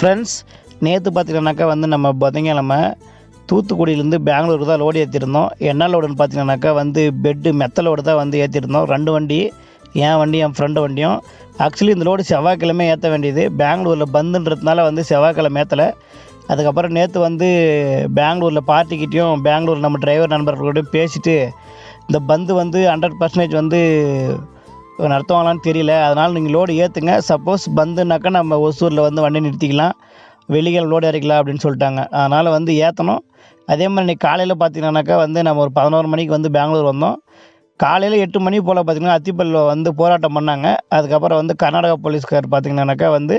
Friends, நேற்று பார்த்தீங்கன்னாக்கா வந்து நம்ம புதன்கிழமை தூத்துக்குடியிலேருந்து பெங்களூருக்கு தான் லோடு ஏற்றிருந்தோம். என்ன லோடுன்னு பார்த்தீங்கன்னாக்கா வந்து பெட்டு மெத்த லோடு தான் வந்து ஏற்றிருந்தோம். 2 வண்டி, என் வண்டி என் ஃப்ரெண்டு வண்டியும். ஆக்சுவலி இந்த லோடு செவ்வாய்க்கிழமை ஏற்ற வேண்டியது, பெங்களூரில் பந்துன்றதுனால வந்து செவ்வாய்க்கிழமை ஏற்றலை. அதுக்கப்புறம் நேற்று வந்து பெங்களூரில் பார்ட்டிக்கிட்டையும் பெங்களூர் நம்ம டிரைவர் நண்பர்களோடையும் பேசிவிட்டு இந்த பந்து வந்து 100% வந்து நடத்துவாங்களான்னு தெரியல. அதனால் நீங்கள் லோடு ஏற்றுங்க. சப்போஸ் பந்துனாக்கா நம்ம ஒசூரில் வந்து வண்டி நிறுத்திக்கலாம், வெள்ளிக்கிழமை லோடு இறக்கலாம் அப்படின்னு சொல்லிட்டாங்க. அதனால் வந்து ஏற்றணும். அதே மாதிரி இன்றைக்கி காலையில் பார்த்தீங்கன்னாக்கா வந்து நம்ம ஒரு 11 மணிக்கு வந்து பெங்களூர் வந்தோம். காலையில் 8 மணி போல் பார்த்திங்கன்னா அத்திப்பள்ளியில் வந்து போராட்டம் பண்ணாங்க. அதுக்கப்புறம் வந்து கர்நாடகா போலீஸ்கார் பார்த்திங்கனாக்கா வந்து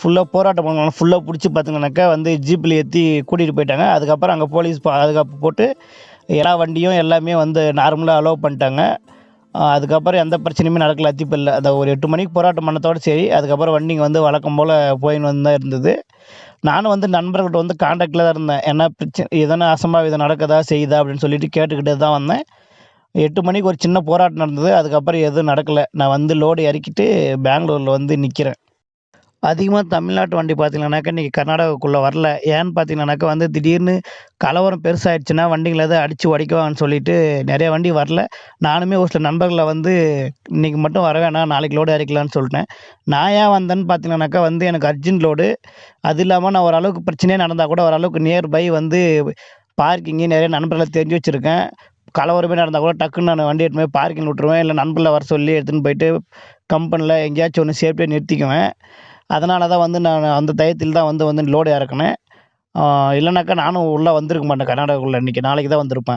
ஃபுல்லாக போராட்டம் பண்ணாங்க. ஃபுல்லாக பிடிச்சி பார்த்திங்கனாக்கா வந்து ஜீப்பில் ஏற்றி கூட்டிகிட்டு போயிட்டாங்க. அதுக்கப்புறம் அங்கே போலீஸ் பாதுகாப்பு போட்டு எல்லா வண்டியும் எல்லாமே வந்து நார்மலாக அலோவ் பண்ணிட்டாங்க. அதுக்கப்புறம் எந்த பிரச்சனையுமே நடக்கல அத்திப்பள்ளியில். அந்த ஒரு 8 மணிக்கு போராட்டம் பண்ணதோடு சரி. அதுக்கப்புறம் வண்டிங்க வந்து வழக்கம் போல் போயின்னு வந்து தான் இருந்தது. நானும் வந்து நண்பர்கள்ட்ட வந்து கான்டாக்டில் தான் இருந்தேன். என்ன பிரச்சனை, எதனா அசம்பாவிதம் நடக்குதா செய்யுதா அப்படின்னு சொல்லிட்டு கேட்டுக்கிட்டே தான் வந்தேன். 8 மணிக்கு ஒரு சின்ன போராட்டம் நடந்தது. அதுக்கப்புறம் எதுவும் நடக்கலை. நான் வந்து லோடு இறக்கிட்டு பெங்களூரில் வந்து நிற்கிறேன். அதிகமாக தமிழ்நாட்டு வண்டி பார்த்தீங்கன்னாக்கா இன்றைக்கி கர்நாடகாக்குள்ளே வரல. ஏன்னு பார்த்தீங்கன்னாக்கா வந்து திடீர்னு கலவரம் பெருசாகிடுச்சுன்னா வண்டிங்களை எதாவது அடித்து உடைக்குவாங்கன்னு சொல்லிட்டு நிறைய வண்டி வரல. நானுமே ஒரு சில நண்பர்களை வந்து இன்றைக்கி மட்டும் வர வேணாம், நாளைக்கு லோடு இறக்கலான்னு சொல்லிட்டேன். நான் ஏன் வந்தேன்னு பார்த்தீங்கன்னாக்கா வந்து எனக்கு அர்ஜென்ட் லோடு. அது இல்லாமல் நான் ஓரளவுக்கு பிரச்சனையே நடந்தால் கூட ஓரளவுக்கு நியர்பை வந்து பார்க்கிங்கு நிறைய நண்பர்களை தெரிஞ்சு வச்சுருக்கேன். கலவரமே நடந்தால் கூட டக்குன்னு நான் வண்டி எடுத்துன்னு போய் பார்க்கிங் விட்டுருவேன். இல்லை நண்பர்களை வர சொல்லி எடுத்துன்னு போயிட்டு கம்பெனியில் எங்கேயாச்சும் ஒன்று சேஃப்டியாக நிறுத்திக்குவேன். அதனால தான் வந்து நான் அந்த டயத்தில் தான் வந்து லோடு இறக்குனேன். இல்லைனாக்கா நானும் உள்ளே வந்திருக்க மாட்டேன் கர்நாடகாக்குள்ளே. நாளைக்கு தான் வந்திருப்பேன்.